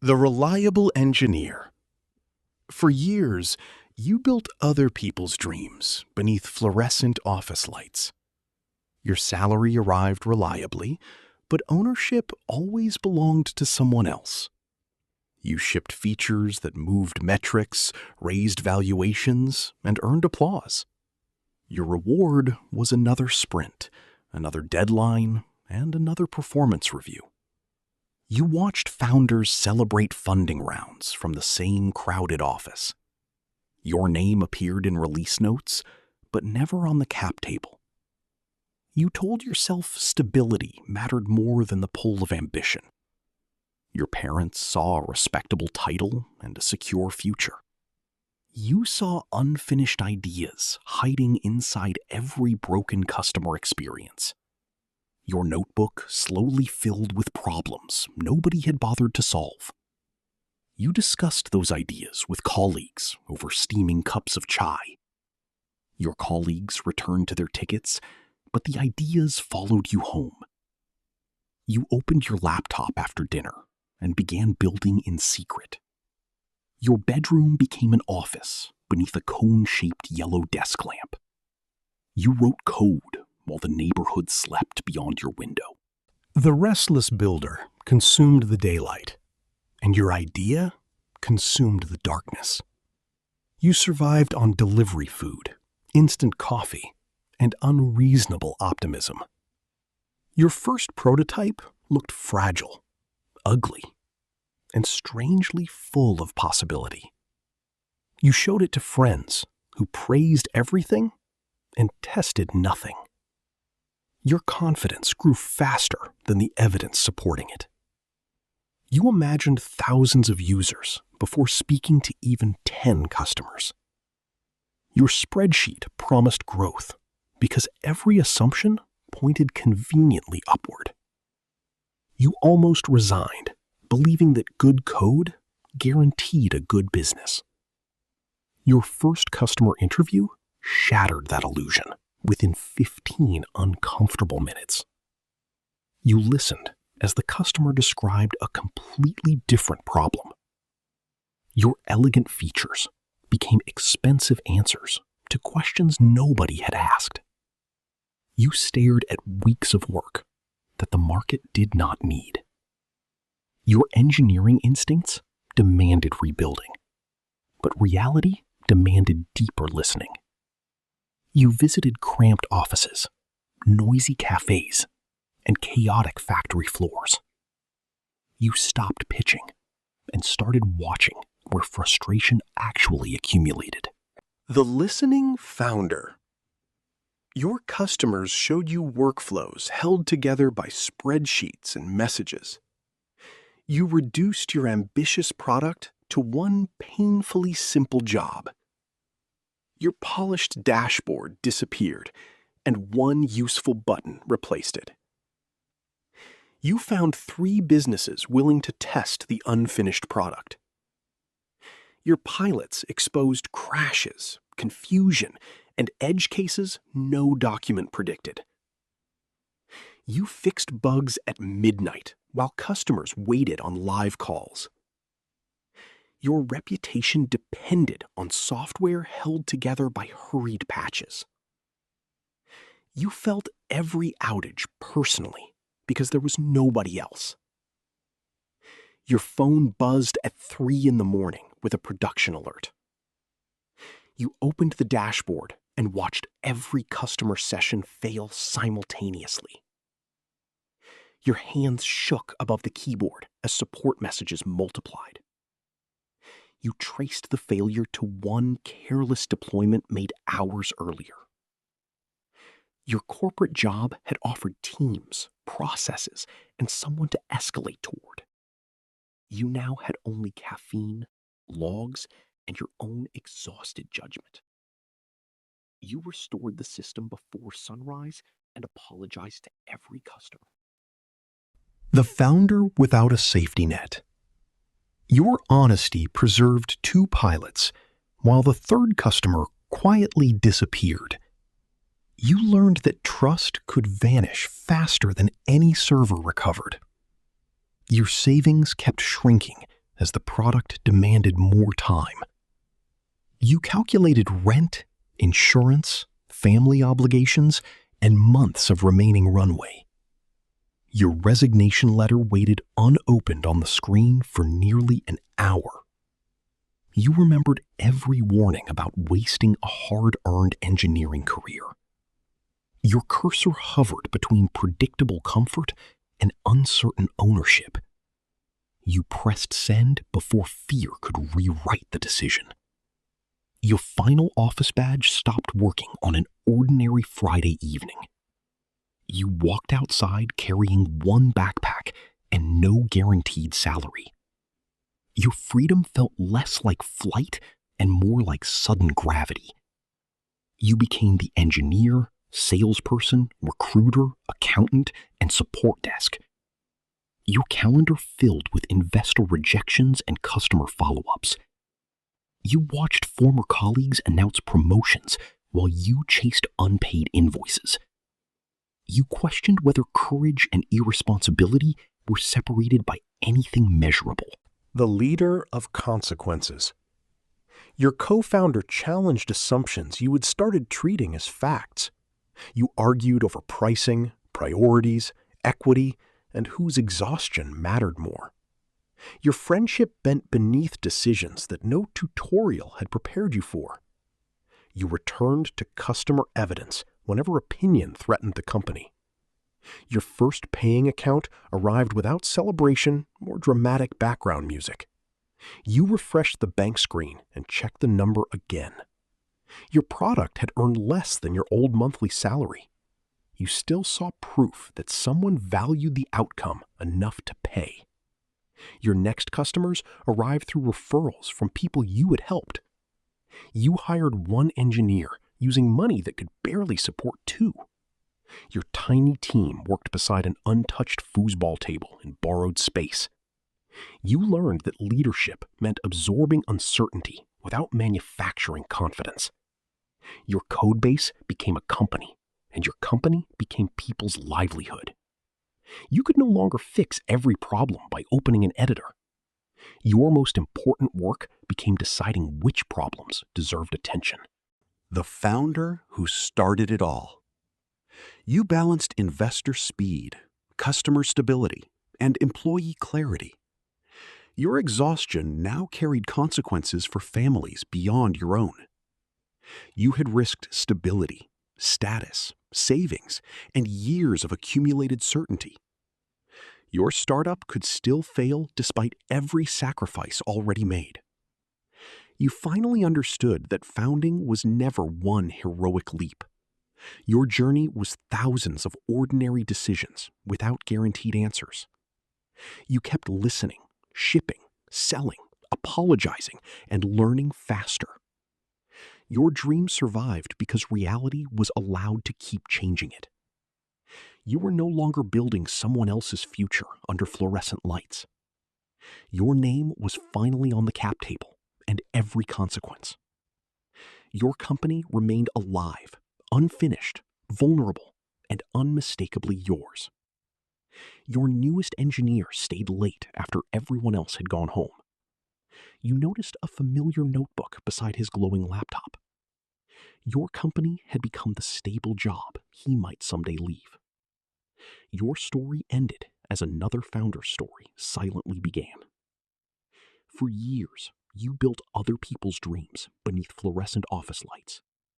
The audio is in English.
The reliable engineer. For years, you built other people's dreams beneath fluorescent office lights. Your salary arrived reliably, but ownership always belonged to someone else. You shipped features that moved metrics, raised valuations, and earned applause. Your reward was another sprint, another deadline, and another performance review. You watched founders celebrate funding rounds from the same crowded office. Your name appeared in release notes, but never on the cap table. You told yourself stability mattered more than the pull of ambition. Your parents saw a respectable title and a secure future. You saw unfinished ideas hiding inside every broken customer experience. Your notebook slowly filled with problems nobody had bothered to solve. You discussed those ideas with colleagues over steaming cups of chai. Your colleagues returned to their tickets, but the ideas followed you home. You opened your laptop after dinner and began building in secret. Your bedroom became an office beneath a cone-shaped yellow desk lamp. You wrote code while the neighborhood slept beyond your window. The Restless Builder consumed the daylight, and your idea consumed the darkness. You survived on delivery food, instant coffee, and unreasonable optimism. Your first prototype looked fragile, ugly, and strangely full of possibility. You showed it to friends who praised everything and tested nothing. Your confidence grew faster than the evidence supporting it. You imagined thousands of users before speaking to even 10 customers. Your spreadsheet promised growth because every assumption pointed conveniently upward. You almost resigned, believing that good code guaranteed a good business. Your first customer interview shattered that illusion within 15 uncomfortable minutes. You listened as the customer described a completely different problem. Your elegant features became expensive answers to questions nobody had asked. You stared at weeks of work that the market did not need. Your engineering instincts demanded rebuilding, but reality demanded deeper listening. You visited cramped offices, noisy cafes, and chaotic factory floors. You stopped pitching and started watching where frustration actually accumulated. The listening founder. Your customers showed you workflows held together by spreadsheets and messages. You reduced your ambitious product to one painfully simple job. Your polished dashboard disappeared, and one useful button replaced it. You found 3 businesses willing to test the unfinished product. Your pilots exposed crashes, confusion, and edge cases no document predicted. You fixed bugs at midnight while customers waited on live calls. Your reputation depended on software held together by hurried patches. You felt every outage personally because there was nobody else. Your phone buzzed at 3 in the morning with a production alert. You opened the dashboard and watched every customer session fail simultaneously. Your hands shook above the keyboard as support messages multiplied. You traced the failure to one careless deployment made hours earlier. Your corporate job had offered teams, processes, and someone to escalate toward. You now had only caffeine, logs, and your own exhausted judgment. You restored the system before sunrise and apologized to every customer. The founder without a safety net. Your honesty preserved 2 pilots, while the third customer quietly disappeared. You learned that trust could vanish faster than any server recovered. Your savings kept shrinking as the product demanded more time. You calculated rent, insurance, family obligations, and months of remaining runway. Your resignation letter waited unopened on the screen for nearly an hour. You remembered every warning about wasting a hard-earned engineering career. Your cursor hovered between predictable comfort and uncertain ownership. You pressed send before fear could rewrite the decision. Your final office badge stopped working on an ordinary Friday evening. You walked outside carrying one backpack and no guaranteed salary. Your freedom felt less like flight and more like sudden gravity. You became the engineer, salesperson, recruiter, accountant, and support desk. Your calendar filled with investor rejections and customer follow-ups. You watched former colleagues announce promotions while you chased unpaid invoices. You questioned whether courage and irresponsibility were separated by anything measurable. The leader of consequences. Your co-founder challenged assumptions you had started treating as facts. You argued over pricing, priorities, equity, and whose exhaustion mattered more. Your friendship bent beneath decisions that no tutorial had prepared you for. You returned to customer evidence whenever opinion threatened the company. Your first paying account arrived without celebration or dramatic background music. You refreshed the bank screen and checked the number again. Your product had earned less than your old monthly salary. You still saw proof that someone valued the outcome enough to pay. Your next customers arrived through referrals from people you had helped. You hired one engineer using money that could barely support two. Your tiny team worked beside an untouched foosball table in borrowed space. You learned that leadership meant absorbing uncertainty without manufacturing confidence. Your code base became a company, and your company became people's livelihood. You could no longer fix every problem by opening an editor. Your most important work became deciding which problems deserved attention. The founder who started it all. You balanced investor speed, customer stability, and employee clarity. Your exhaustion now carried consequences for families beyond your own. You had risked stability, status, savings, and years of accumulated certainty. Your startup could still fail despite every sacrifice already made. You finally understood that founding was never one heroic leap. Your journey was thousands of ordinary decisions without guaranteed answers. You kept listening, shipping, selling, apologizing, and learning faster. Your dream survived because reality was allowed to keep changing it. You were no longer building someone else's future under fluorescent lights. Your name was finally on the cap table and every consequence. Your company remained alive, unfinished, vulnerable, and unmistakably yours. Your newest engineer stayed late after everyone else had gone home. You noticed a familiar notebook beside his glowing laptop. Your company had become the stable job he might someday leave. Your story ended as another founder's story silently began. For years, you built other people's dreams beneath fluorescent office lights.